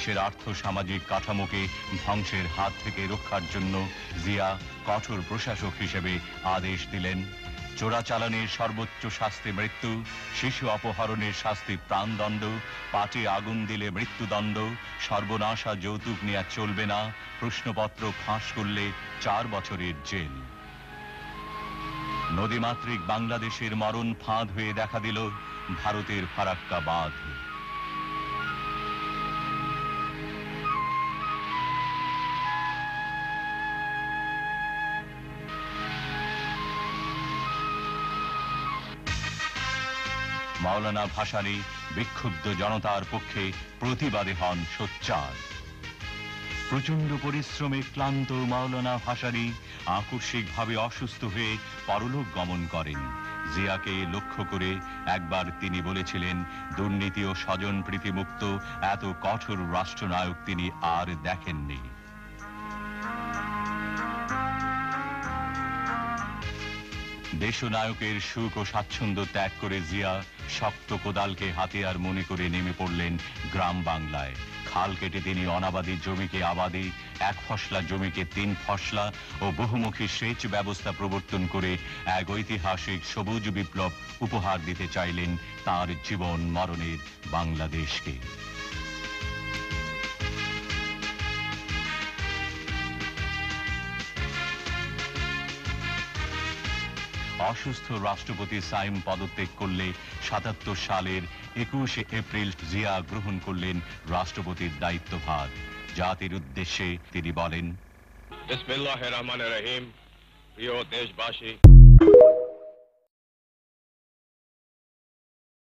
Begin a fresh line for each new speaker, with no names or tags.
দেশের আর্থ সামাজিক কাঠামোকে ধ্বংসের হাত থেকে রক্ষার জন্য জিয়া কঠোর প্রশাসক হিসেবে আদেশ দিলেন। চোরাচালানের সর্বোচ্চ শাস্তি মৃত্যু, শিশু অপহরণের শাস্তি প্রাণদণ্ড, পাটে আগুন দিলে মৃত্যুদণ্ড, সর্বনাশা যৌতুক নেওয়া চলবে না, প্রশ্নপত্র ফাঁস করলে 4 বছরের জেল। নদীমাতৃক বাংলাদেশের মরণ ফাঁদ হয়ে দেখা দিল ভারতের ফারাক্কা বাঁধ। মাওলানা ভাসানী বিক্ষুব্ধ জনতার পক্ষে প্রতিবাদী হন সোচ্চার। প্রচন্ড পরিশ্রমে ক্লান্ত মাওলানা ভাসানী আকস্মিকভাবে অসুস্থ হয়ে পরলোক গমন করেন। জিয়াকে লক্ষ্য করে একবার তিনি বলেছিলেন, দুর্নীতি ও স্বজন প্রীতিমুক্ত এত কঠোর রাষ্ট্রনায়ক তিনি আর দেখেননি। দেশনায়কের সুখ ও স্বাচ্ছন্দ্য ত্যাগ করে জিয়া শক্ত কোদালকে হাতিয়ার মনে করে নেমে পড়লেন গ্রাম বাংলায়। খাল কেটে তিনি অনাবাদী জমিকে আবাদী, 1 ফসলা জমিকে 3 ফসলা ও বহুমুখী সেচ ব্যবস্থা প্রবর্তন করে এক ঐতিহাসিক সবুজ বিপ্লব উপহার দিতে চাইলেন তার জীবন মরণের বাংলাদেশকে। অসুস্থ রাষ্ট্রপতি সাইম পদত্যাগ করলে 77 সালের 21 এপ্রিল জিয়া গ্রহণ করলেন রাষ্ট্রপতির দায়িত্বভার। জাতির উদ্দেশ্যে তিনি বলেন,
বিসমিল্লাহির রহমানির রহিম। প্রিয় দেশবাসী,